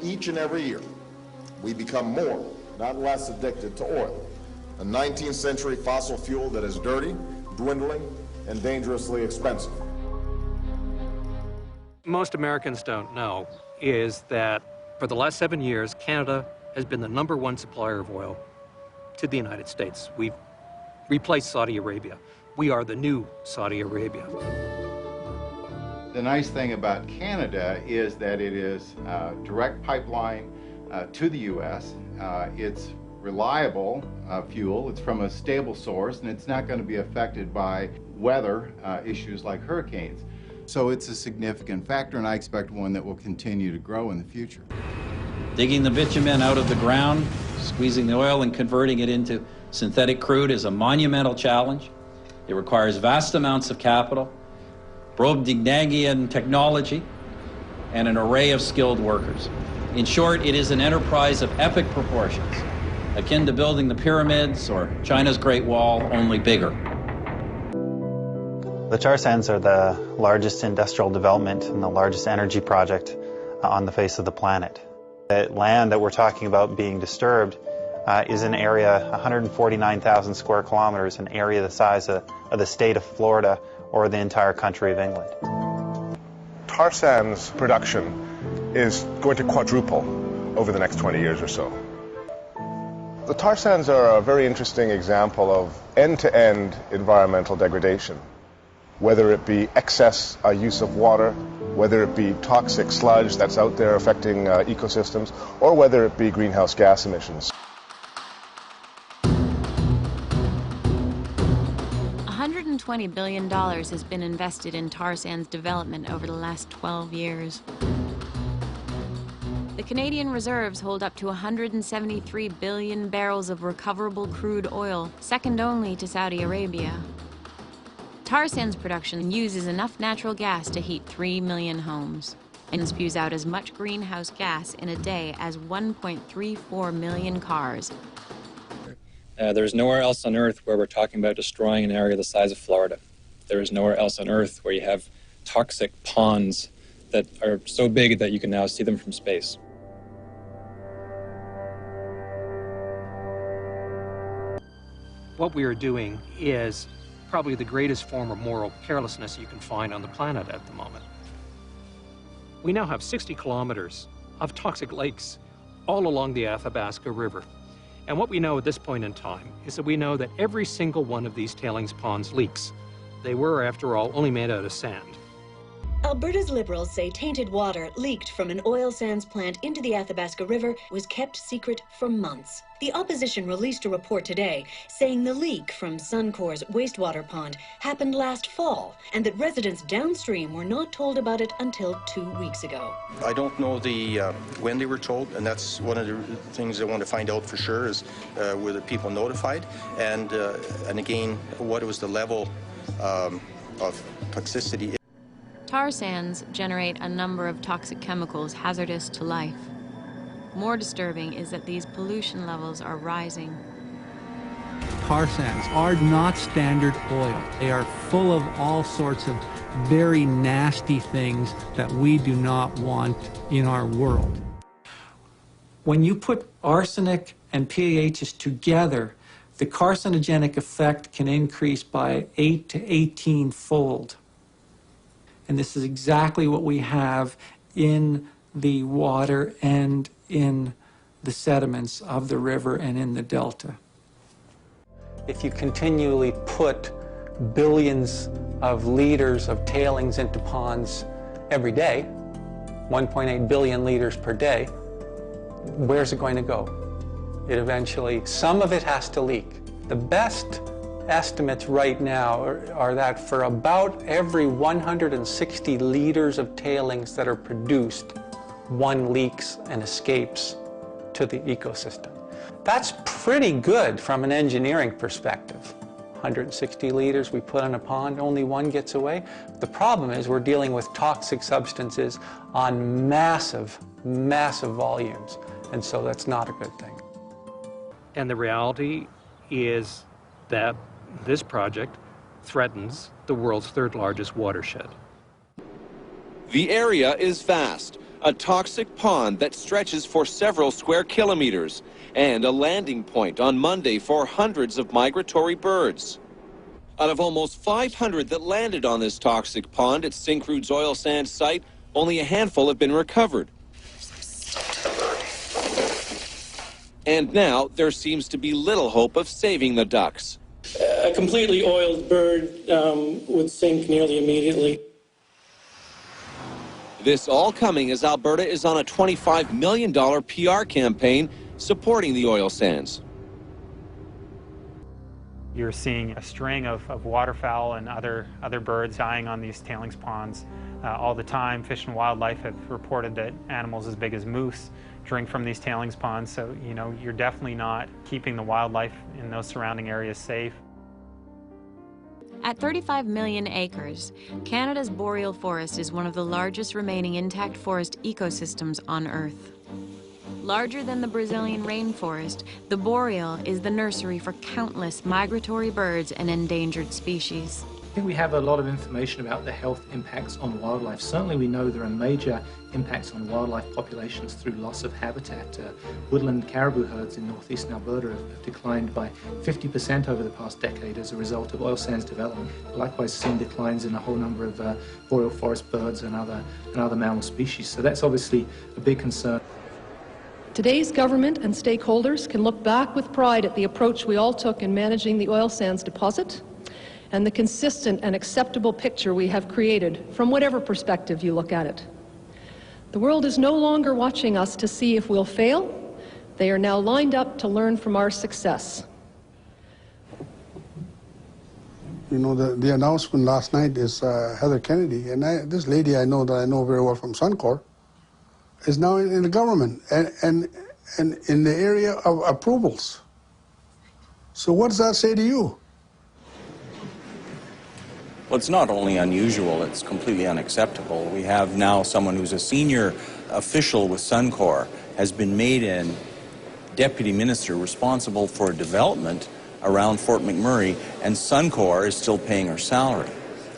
Each and every year, we become more, not less, addicted to oil, a 19th century fossil fuel that is dirty, dwindling, and dangerously expensive. Most Americans don't know is that for the last 7 years, Canada has been the #1 supplier of oil to the United States. We've replaced Saudi Arabia. We are the new Saudi Arabia. The nice thing about Canada is that it is a direct pipeline to the U.S. It's reliable fuel, it's from a stable source, and it's not going to be affected by weather issues like hurricanes. So it's a significant factor, and I expect one that will continue to grow in the future. Digging the bitumen out of the ground, squeezing the oil and converting it into synthetic crude is a monumental challenge. It requires vast amounts of capital, Brobdingnagian technology, and an array of skilled workers. In short, it is an enterprise of epic proportions, akin to building the pyramids or China's Great Wall, only bigger. The tar sands are the largest industrial development and the largest energy project on the face of the planet. The land that we're talking about being disturbed is an area 149,000 square kilometers, an area the size of the state of Florida or the entire country of England. Tar sands production is going to quadruple over the next 20 years or so. The tar sands are a very interesting example of end-to-end environmental degradation, whether it be excess use of water, whether it be toxic sludge that's out there affecting ecosystems, or whether it be greenhouse gas emissions. $120 billion has been invested in tar sands development over the last 12 years. The Canadian reserves hold up to 173 billion barrels of recoverable crude oil, second only to Saudi Arabia. Tar sands production uses enough natural gas to heat 3 million homes and spews out as much greenhouse gas in a day as 1.34 million cars. There's nowhere else on Earth where we're talking about destroying an area the size of Florida. There is nowhere else on Earth where you have toxic ponds that are so big that you can now see them from space. What we are doing is probably the greatest form of moral carelessness you can find on the planet at the moment. We now have 60 kilometers of toxic lakes all along the Athabasca River. And what we know at this point in time is that we know that every single one of these tailings ponds leaks. They were, after all, only made out of sand. Alberta's Liberals say tainted water leaked from an oil sands plant into the Athabasca River was kept secret for months. The opposition released a report today saying the leak from Suncor's wastewater pond happened last fall and that residents downstream were not told about it until 2 weeks ago. I don't know when they were told, and that's one of the things I want to find out for sure is were the people notified, and again, what was the level of toxicity. Tar sands generate a number of toxic chemicals hazardous to life. More disturbing is that these pollution levels are rising. Tar sands are not standard oil. They are full of all sorts of very nasty things that we do not want in our world. When you put arsenic and PAHs together, the carcinogenic effect can increase by 8 to 18-fold. And this is exactly what we have in the water and in the sediments of the river and in the delta. If you continually put billions of liters of tailings into ponds every day, 1.8 billion liters per day, where's it going to go? It eventually, some of it has to leak. The best estimates right now are that for about every 160 liters of tailings that are produced, one leaks and escapes to the ecosystem. That's pretty good from an engineering perspective. 160 liters we put in a pond, only one gets away. The problem is we're dealing with toxic substances on massive, massive volumes, and so that's not a good thing. And the reality is that this project threatens the world's third largest watershed. The area is vast, a toxic pond that stretches for several square kilometers, and a landing point on Monday for hundreds of migratory birds. Out of almost 500 that landed on this toxic pond at Syncrude's oil sands site, only a handful have been recovered. And now there seems to be little hope of saving the ducks. A completely oiled bird would sink nearly immediately. This all coming as Alberta is on a $25 million PR campaign supporting the oil sands. You're seeing a string of waterfowl and other birds dying on these tailings ponds all the time. Fish and Wildlife have reported that animals as big as moose drink from these tailings ponds, so you know you're definitely not keeping the wildlife in those surrounding areas safe. At 35 million acres, Canada's boreal forest is one of the largest remaining intact forest ecosystems on Earth. Larger than the Brazilian rainforest, the boreal is the nursery for countless migratory birds and endangered species. I think we have a lot of information about the health impacts on wildlife. Certainly we know there are major impacts on wildlife populations through loss of habitat. Woodland caribou herds in northeastern Alberta have declined by 50% over the past decade as a result of oil sands development. Likewise, seen declines in a whole number of boreal forest birds and other mammal species. So that's obviously a big concern. Today's government and stakeholders can look back with pride at the approach we all took in managing the oil sands deposit and the consistent and acceptable picture we have created from whatever perspective you look at it. The world is no longer watching us to see if we'll fail. They are now lined up to learn from our success. You know, the announcement last night is Heather Kennedy, and this lady I know very well from Suncor, is now in the government and in the area of approvals. So what does that say to you? Well, it's not only unusual, it's completely unacceptable. We have now someone who's a senior official with Suncor, has been made in deputy minister responsible for development around Fort McMurray, and Suncor is still paying her salary.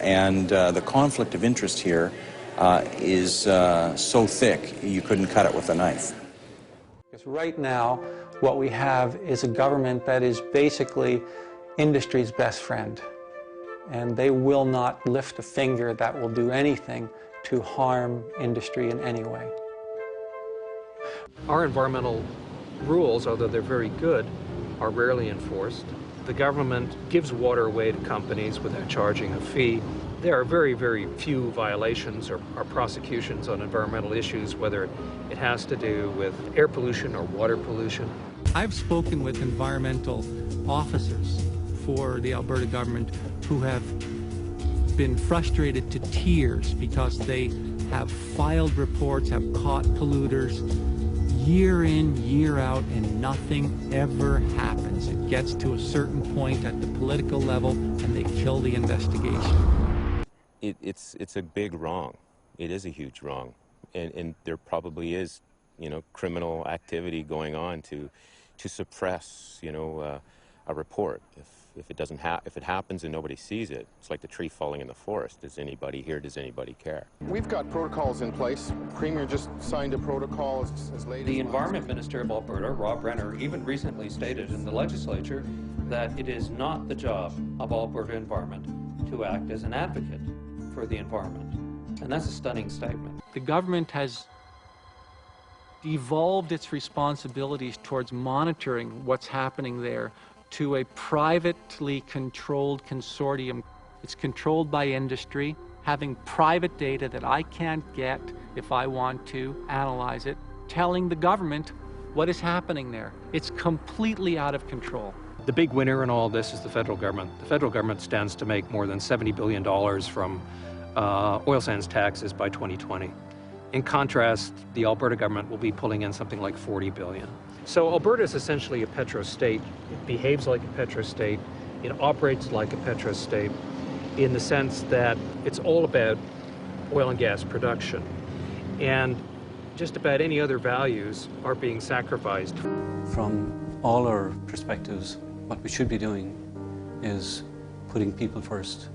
And the conflict of interest here is so thick, you couldn't cut it with a knife. Because right now, what we have is a government that is basically industry's best friend. And they will not lift a finger that will do anything to harm industry in any way. Our environmental rules, although they're very good, are rarely enforced. The government gives water away to companies without charging a fee. There are very, very few violations or prosecutions on environmental issues, whether it has to do with air pollution or water pollution. I've spoken with environmental officers for the Alberta government who have been frustrated to tears because they have filed reports, have caught polluters year in, year out, and nothing ever happens. It gets to a certain point at the political level and they kill the investigation. It's a big wrong. It is a huge wrong. And there probably is, you know, criminal activity going on to suppress, you know, a report. If it happens and nobody sees it, it's like the tree falling in the forest. Does anybody hear? Does anybody care? We've got protocols in place. Premier just signed a protocol as late as The Environment Minister of Alberta, Rob Renner, even recently stated in the legislature that it is not the job of Alberta Environment to act as an advocate for the environment. And that's a stunning statement. The government has devolved its responsibilities towards monitoring what's happening there to a privately controlled consortium. It's controlled by industry, having private data that I can't get if I want to analyze it, telling the government what is happening there. It's completely out of control. The big winner in all this is the federal government. The federal government stands to make more than $70 billion from oil sands taxes by 2020. In contrast, the Alberta government will be pulling in something like $40 billion. So Alberta is essentially a petrostate. It behaves like a petrostate. It operates like a petrostate in the sense that it's all about oil and gas production. And just about any other values are being sacrificed. From all our perspectives, what we should be doing is putting people first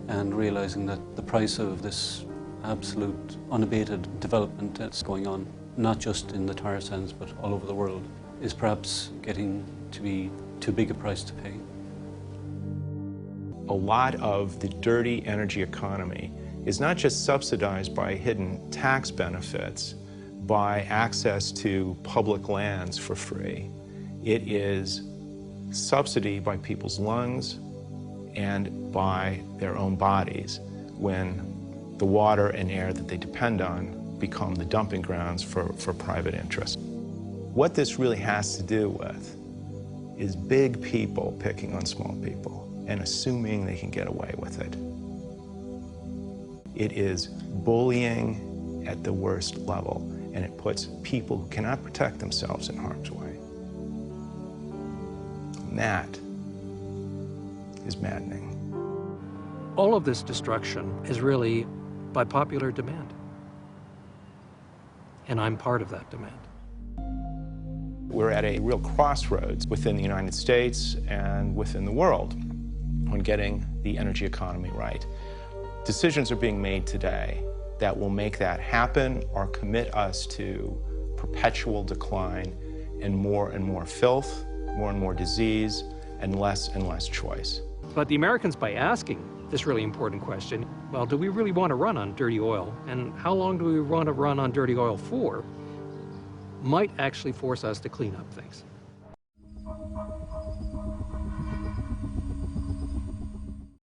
and realizing that the price of this absolute unabated development that's going on, not just in the tar sands but all over the world, is perhaps getting to be too big a price to pay. A lot of the dirty energy economy is not just subsidized by hidden tax benefits, by access to public lands for free. It is subsidy by people's lungs and by their own bodies when the water and air that they depend on become the dumping grounds for private interest. What this really has to do with is big people picking on small people and assuming they can get away with it. It is bullying at the worst level, and it puts people who cannot protect themselves in harm's way. And that is maddening. All of this destruction is really by popular demand. And I'm part of that demand. We're at a real crossroads within the United States and within the world on getting the energy economy right. Decisions are being made today that will make that happen or commit us to perpetual decline and more filth, more and more disease, and less choice. But the Americans, by asking this really important question, well, do we really want to run on dirty oil? And how long do we want to run on dirty oil for? Might actually force us to clean up things.